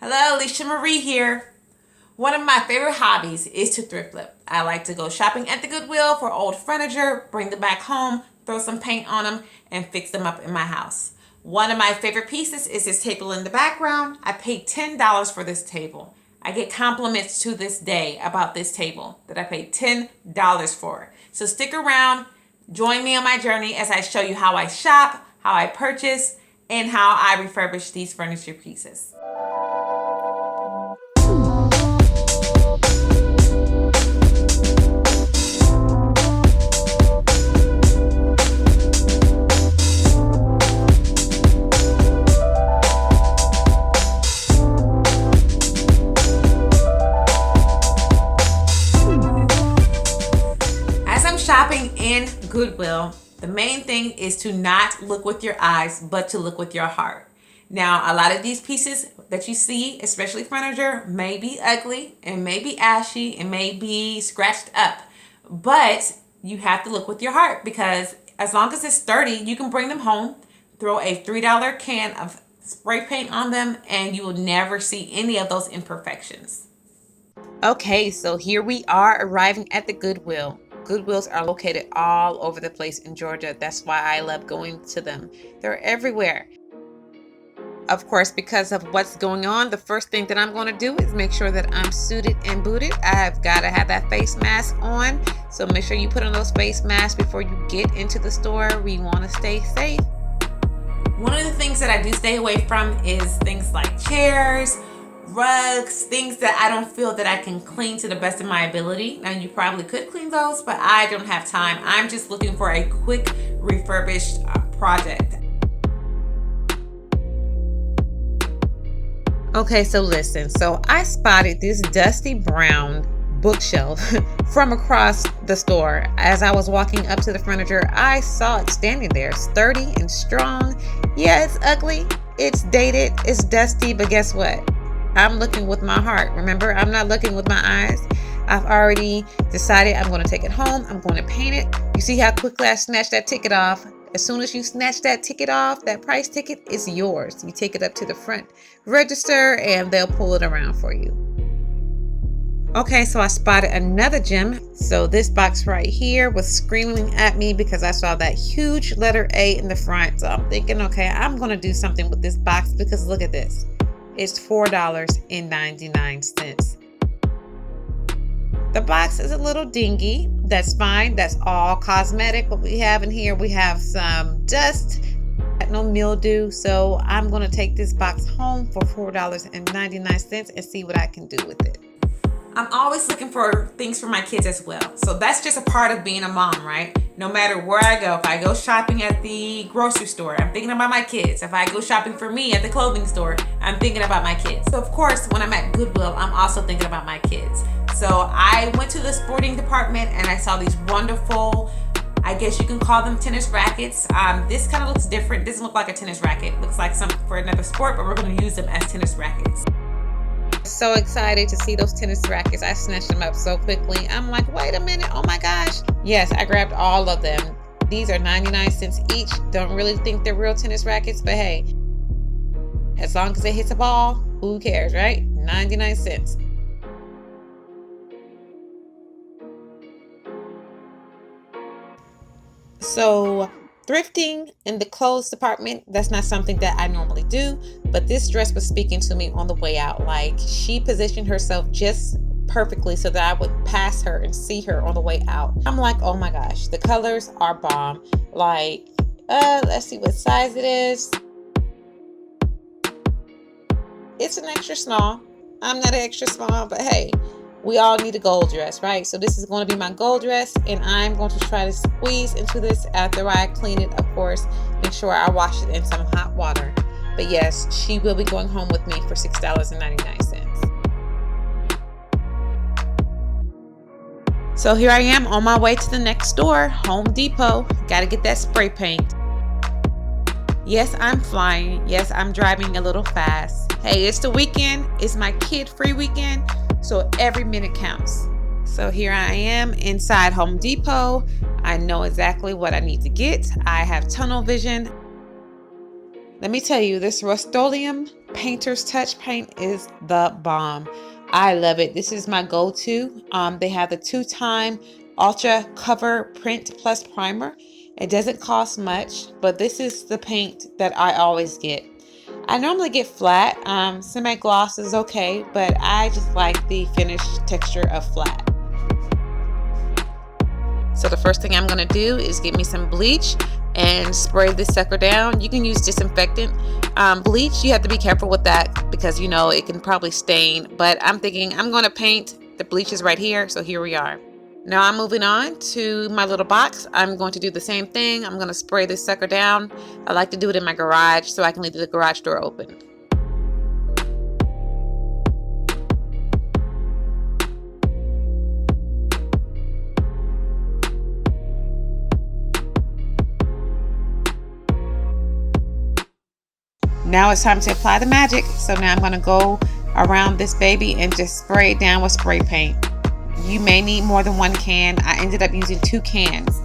Hello, Alicia Marie here. One of my favorite hobbies is to thrift flip. I like to go shopping at the Goodwill for old furniture, bring them back home, throw some paint on them, and fix them up in my house. One of my favorite pieces is this table in the background. I paid $10 for this table. I get compliments to this day about this table that I paid $10 for. So stick around, join me on my journey as I show you how I shop, how I purchase, and how I refurbish these furniture pieces. Shopping in Goodwill, the main thing is to not look with your eyes, but to look with your heart. Now, a lot of these pieces that you see, especially furniture, may be ugly and may be ashy and may be scratched up, but you have to look with your heart because as long as it's sturdy, you can bring them home, throw a $3 can of spray paint on them, and you will never see any of those imperfections. Okay, so here we are arriving at the Goodwill. Goodwills are located all over the place in Georgia. That's why I love going to them. They're everywhere. Of course, because of what's going on, the first thing that I'm going to do is make sure that I'm suited and booted. I've got to have that face mask on. So make sure you put on those face masks before you get into the store. We want to stay safe. One of the things that I do stay away from is things like chairs, rugs, things that I don't feel that I can clean to the best of my ability. Now, you probably could clean those, but I don't have time. I'm just looking for a quick refurbished project. Okay, so listen. So I spotted this dusty brown bookshelf from across the store. As I was walking up to the furniture, I saw it standing there, sturdy and strong. Yeah, it's ugly, it's dated, it's dusty, but guess what? I'm looking with my heart. Remember, I'm not looking with my eyes. I've already decided I'm going to take it home. I'm going to paint it. You see how quickly I snatched that ticket off? As soon as you snatch that ticket off, that price ticket is yours. You take it up to the front register and they'll pull it around for you. Okay, so I spotted another gem. So this box right here was screaming at me because I saw that huge letter A in the front. So I'm thinking, okay, I'm going to do something with this box because look at this. It's $4.99. The box is a little dingy. That's fine. That's all cosmetic. What we have in here, we have some dust, no mildew. So I'm going to take this box home for $4.99 and see what I can do with it. I'm always looking for things for my kids as well. So that's just a part of being a mom, right? No matter where I go, if I go shopping at the grocery store, I'm thinking about my kids. If I go shopping for me at the clothing store, I'm thinking about my kids. So of course, when I'm at Goodwill, I'm also thinking about my kids. So I went to the sporting department and I saw these wonderful, I guess you can call them tennis rackets. This kind of looks different. It doesn't look like a tennis racket. It looks like something for another sport, but we're going to use them as tennis rackets. So excited to see those tennis rackets. I snatched them up so quickly. I'm like, wait a minute. Oh my gosh. Yes, I grabbed all of them. These are 99 cents each. Don't really think they're real tennis rackets, but hey, as long as it hits a ball, who cares, right? 99 cents. So thrifting in the clothes department, that's not something that I normally do, but this dress was speaking to me on the way out. Like, she positioned herself just perfectly so that I would pass her and see her on the way out. I'm like, oh my gosh, the colors are bomb. Like, let's see what size it is. It's an extra small. I'm not an extra small, but hey, we all need a gold dress, right? So this is going to be my gold dress, and I'm going to try to squeeze into this after I clean it, of course. Make sure I wash it in some hot water. But yes, she will be going home with me for $6.99. So here I am on my way to the next store, Home Depot. Got to get that spray paint. Yes, I'm flying. Yes, I'm driving a little fast. Hey, it's the weekend. It's my kid-free weekend. So every minute counts. So here I am inside Home Depot. I know exactly what I need to get. I have tunnel vision. Let me tell you, this Rust-Oleum Painter's Touch paint is the bomb. I love it. This is my go-to. They have the 2-time Ultra Cover Print Plus Primer. It doesn't cost much, but this is the paint that I always get. I normally get flat. Semi-gloss is okay, but I just like the finished texture of flat. So the first thing I'm going to do is get me some bleach and spray this sucker down. You can use disinfectant. Bleach, you have to be careful with that because you know it can probably stain, but I'm thinking I'm going to paint. The bleach is right here, so here we are. Now I'm moving on to my little box. I'm going to do the same thing. I'm going to spray this sucker down. I like to do it in my garage so I can leave the garage door open. Now it's time to apply the magic. So now I'm going to go around this baby and just spray it down with spray paint. You may need more than 1 can. I ended up using 2 cans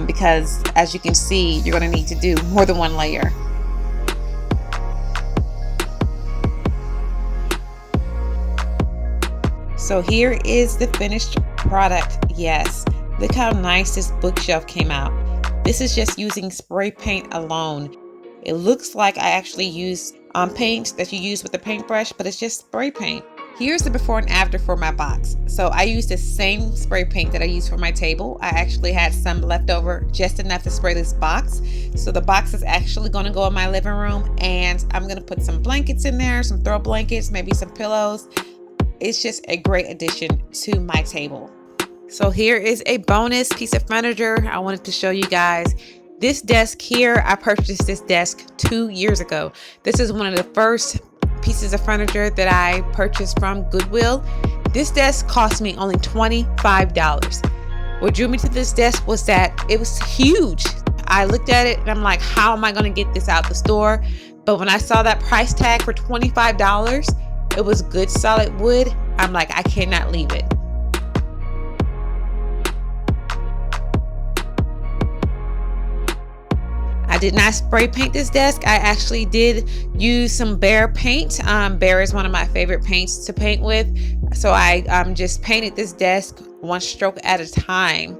because as you can see, you're going to need to do more than 1 layer. So here is the finished product. Yes, look how nice this bookshelf came out. This is just using spray paint alone. It looks like I actually used paint that you use with the paintbrush, but it's just spray paint. Here's the before and after for my box. So I used the same spray paint that I used for my table. I actually had some left over, just enough to spray this box. So the box is actually going to go in my living room, and I'm going to put some blankets in there, some throw blankets, maybe some pillows. It's just a great addition to my table. So here is a bonus piece of furniture I wanted to show you guys. This desk here, I purchased this desk 2 years ago. This is one of the first pieces of furniture that I purchased from Goodwill. This desk cost me only $25. What drew me to this desk was that it was huge. I looked at it and I'm like, how am I going to get this out the store? But when I saw that price tag for $25, it was good solid wood. I'm like, I cannot leave it. I did not spray paint this desk. I actually did use some Behr paint. Behr is one of my favorite paints to paint with. So I just painted this desk 1 stroke at a time.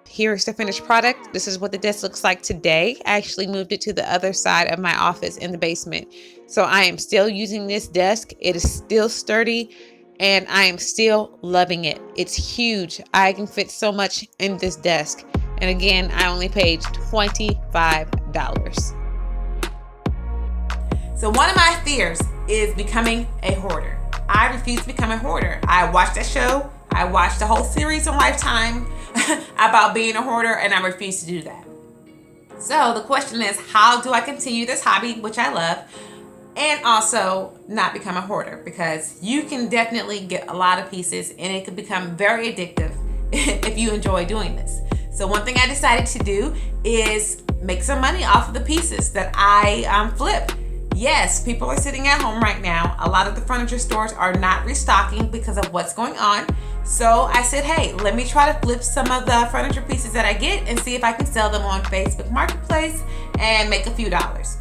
Here's the finished product. This is what the desk looks like today. I actually moved it to the other side of my office in the basement. So I am still using this desk. It is still sturdy and I am still loving it. It's huge. I can fit so much in this desk. And again, I only paid $25. So one of my fears is becoming a hoarder. I refuse to become a hoarder. I watched that show. I watched the whole series on Lifetime about being a hoarder, and I refuse to do that. So the question is, how do I continue this hobby, which I love, and also not become a hoarder? Because you can definitely get a lot of pieces, and it can become very addictive if you enjoy doing this. So one thing I decided to do is make some money off of the pieces that I flip. Yes, people are sitting at home right now. A lot of the furniture stores are not restocking because of what's going on. So I said, hey, let me try to flip some of the furniture pieces that I get and see if I can sell them on Facebook Marketplace and make a few dollars.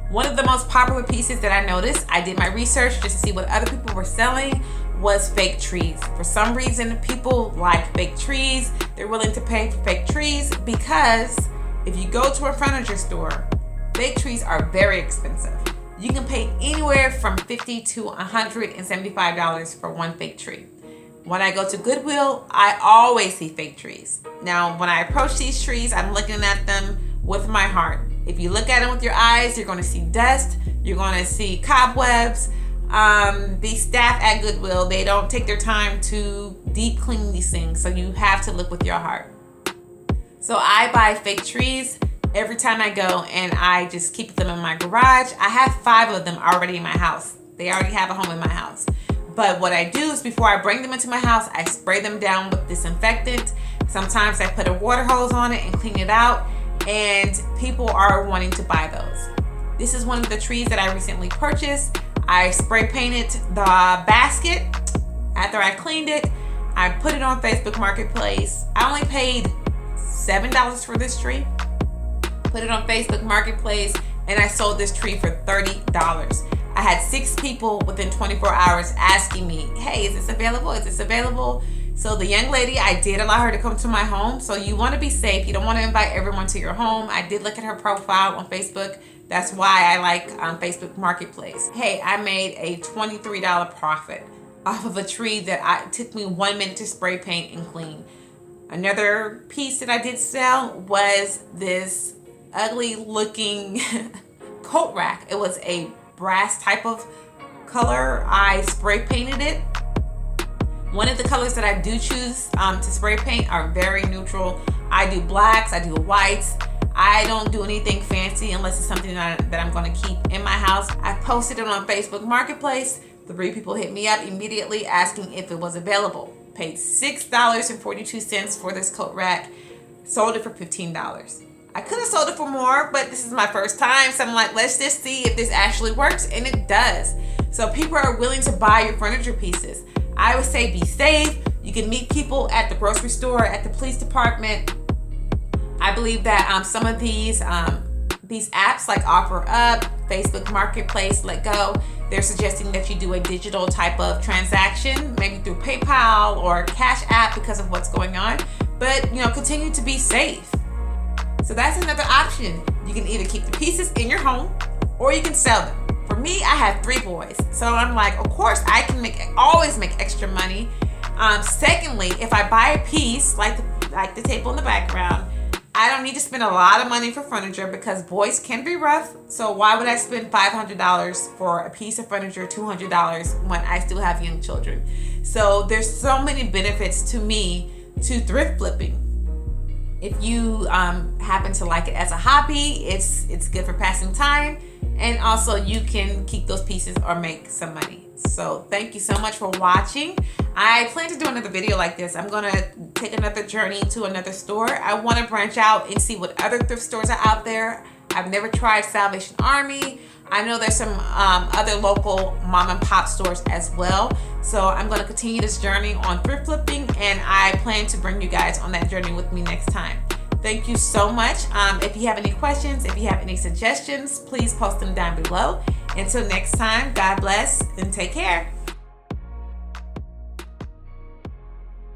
One of the most popular pieces that I noticed, I did my research just to see what other people were selling, was fake trees. For some reason, people like fake trees. They're willing to pay for fake trees because if you go to a furniture store, fake trees are very expensive. You can pay anywhere from $50 to $175 for one fake tree. When I go to Goodwill, I always see fake trees. Now, when I approach these trees, I'm looking at them with my heart. If you look at them with your eyes, you're going to see dust. You're going to see cobwebs. The staff at Goodwill, they don't take their time to deep clean these things, so you have to look with your heart. So I buy fake trees every time I go, and I just keep them in my garage. I have 5 of them already in my house. They already have a home in my house. But what I do is before I bring them into my house, I spray them down with disinfectant. Sometimes I put a water hose on it and clean it out, and people are wanting to buy those. This is one of the trees that I recently purchased. I spray painted the basket after I cleaned it. I put it on Facebook Marketplace. I only paid $7 for this tree. Put it on Facebook Marketplace, and I sold this tree for $30. I had 6 people within 24 hours asking me, hey, is this available? Is this available? So the young lady, I did allow her to come to my home. So you want to be safe. You don't want to invite everyone to your home. I did look at her profile on Facebook. That's why I like Facebook Marketplace. Hey, I made a $23 profit off of a tree that took me 1 minute to spray paint and clean. Another piece that I did sell was this ugly looking coat rack. It was a brass type of color. I spray painted it. One of the colors that I do choose to spray paint are very neutral. I do blacks, I do whites. I don't do anything fancy unless it's something that I'm going to keep in my house. I posted it on Facebook Marketplace. 3 people hit me up immediately asking if it was available. Paid $6.42 for this coat rack. Sold it for $15. I could have sold it for more, but this is my first time. So I'm like, let's just see if this actually works. And it does. So people are willing to buy your furniture pieces. I would say be safe. You can meet people at the grocery store, at the police department. I believe that some of these apps like OfferUp, Facebook Marketplace, Let Go, they're suggesting that you do a digital type of transaction, maybe through PayPal or Cash App because of what's going on. But continue to be safe. So that's another option. You can either keep the pieces in your home or you can sell them. For me, I have 3 boys. So I'm like, of course I can always make extra money. Secondly, if I buy a piece like the table in the background, I don't need to spend a lot of money for furniture because boys can be rough. So why would I spend $500 for a piece of furniture, $200 when I still have young children? So there's so many benefits to me to thrift flipping. If you happen to like it as a hobby, it's good for passing time. And also you can keep those pieces or make some money. So thank you so much for watching. I plan to do another video like this. I'm going to take another journey to another store. I want to branch out and see what other thrift stores are out there. I've never tried Salvation Army. I know there's some other local mom and pop stores as well. So I'm going to continue this journey on thrift flipping, and I plan to bring you guys on that journey with me next time. Thank you so much. If you have any questions, if you have any suggestions, please post them down below. Until next time, God bless and take care.